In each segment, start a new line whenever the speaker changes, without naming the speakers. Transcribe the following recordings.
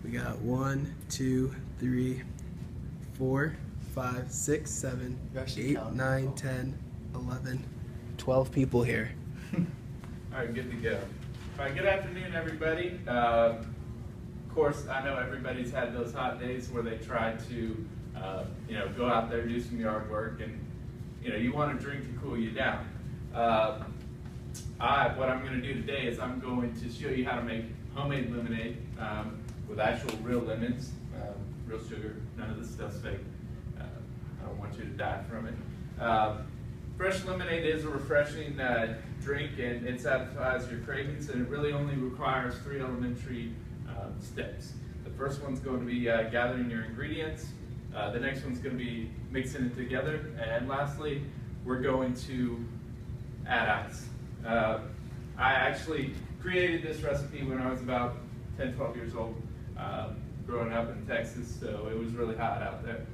We got 1, 2, 3, 4, 5, 6, 7, 8, 9, 10, 11, 12 people here.
All right, good to go. All right, good afternoon, everybody. Of course, I know everybody's had those hot days where they try to, go out there, do some yard work, and you want a drink to cool you down. What I'm going to do today is I'm going to show you how to make homemade lemonade with actual real lemons, real sugar. None of this stuff's fake. I don't want you to die from it. Fresh lemonade is a refreshing drink, and it satisfies your cravings, and it really only requires 3 elementary steps. The first one's going to be gathering your ingredients. The next one's going to be mixing it together, and lastly, we're going to add ice. I actually created this recipe when I was about 10, 12 years old, growing up in Texas, so it was really hot out there.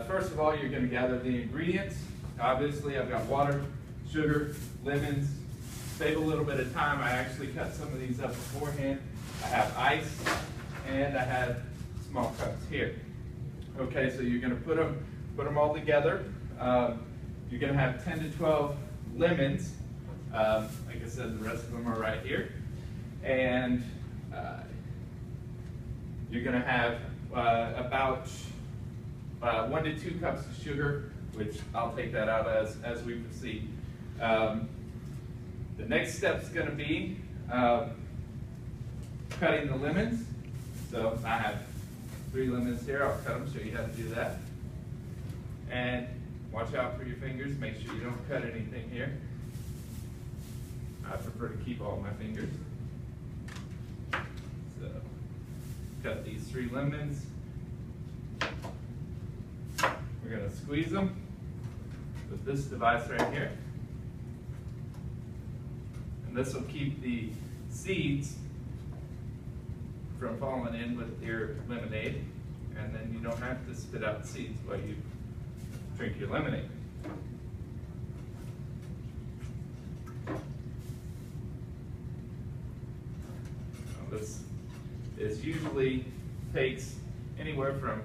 First of all, you're going to gather the ingredients. Obviously, I've got water, sugar, lemons. Save a little bit of time. I actually cut some of these up beforehand. I have ice, and I have small cups here. Okay, so you're going to put them all together. You're going to have 10 to 12 lemons. Like I said, the rest of them are right here. And you're going to have about 1 to 2 cups of sugar, which I'll take that out as we proceed. The next step is going to be cutting the lemons. So I have 3 lemons here. I'll cut them, show you how to do that. And watch out for your fingers. Make sure you don't cut anything here. I prefer to keep all my fingers. So cut these 3 lemons. We're going to squeeze them with this device right here. And this will keep the seeds from falling in with your lemonade, and then you don't have to spit out the seeds while you drink your lemonade. Now this usually takes anywhere from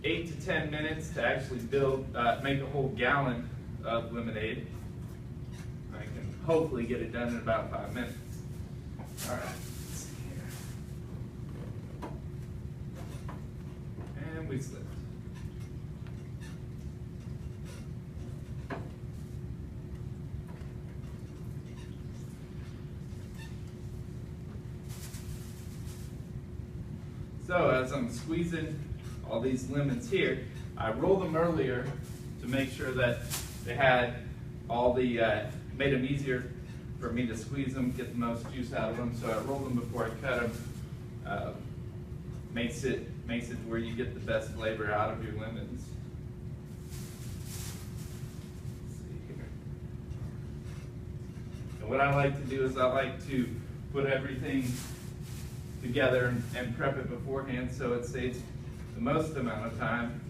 8 to 10 minutes to actually make a whole gallon of lemonade. I can hopefully get it done in about 5 minutes. All right. And we slipped. So as I'm squeezing all these lemons here, I rolled them earlier to make sure that they had all the, made them easier for me to squeeze them, get the most juice out of them. So I rolled them before I cut them. Makes it where you get the best flavor out of your lemons. Let's see here. And what I like to do is I like to put everything together and prep it beforehand so it saves the most amount of time.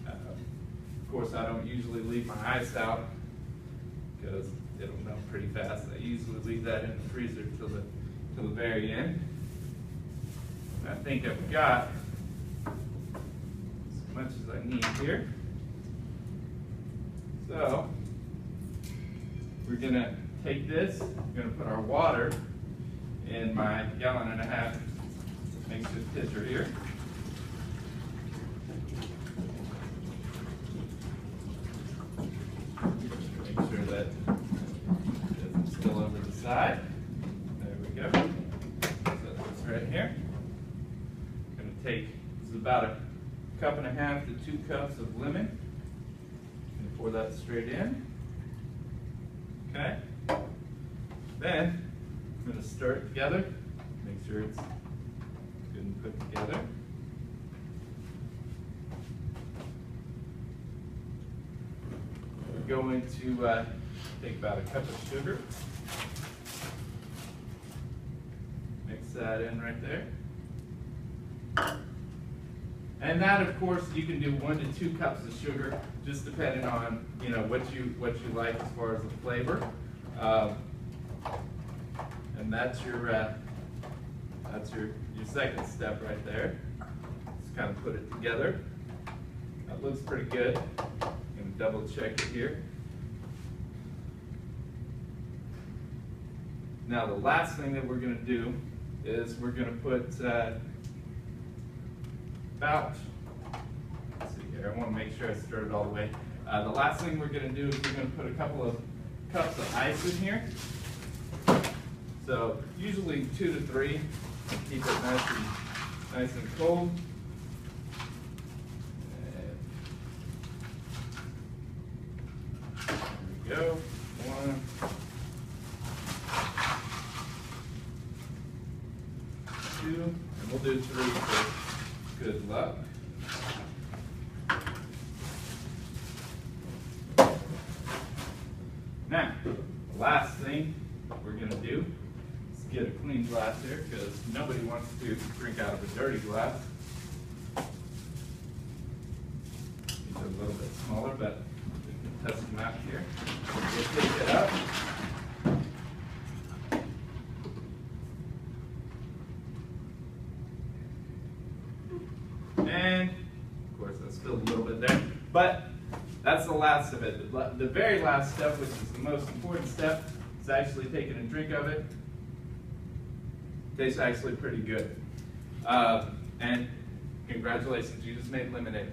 Of course, I don't usually leave my ice out because it'll melt pretty fast. I usually leave that in the freezer till the very end. I think I've got as much as I need here. So we're going to take this, we're going to put our water in my 1.5 gallon makeshift pitcher here. Make sure that it doesn't spill over the side. There we go. Set this right here. I'm going to take, this is about 1.5 cups to 2 cups of lemon. And pour that straight in. Okay. Then I'm going to stir it together. Make sure it's good and put together. We're going to take about 1 cup of sugar. Mix that in right there. And that, of course, you can do 1 to 2 cups of sugar, just depending on what you like as far as the flavor. And that's your That's your second step right there. Just kind of put it together. That looks pretty good. I'm going to double check it here. Now the last thing that we're going to do is we're going to put about, let's see here, I want to make sure I stir it all the way. The last thing we're going to do is we're going to put a couple of cups of ice in here. So usually 2 to 3, keep it nice and cold. There we go. 1, 2, and we'll do 3 for good luck. Now, the last thing we're going to do is get a clean glass here, because nobody wants to drink out of a dirty glass. These are a little bit smaller, but we can test them out here. We'll take it up. And, of course, I spilled a little bit there. But that's the last of it. The very last step, which is the most important step, is actually taking a drink of it. Tastes actually pretty good. And congratulations, you just made lemonade.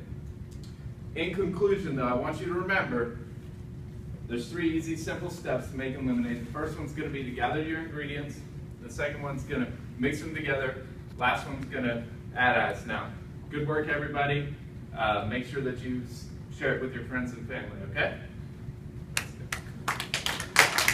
In conclusion, though, I want you to remember there's 3 easy, simple steps to making lemonade. The first one's going to be to gather your ingredients. The second one's going to mix them together. Last one's going to add ice. Now, good work, everybody. Make sure that you share it with your friends and family, okay?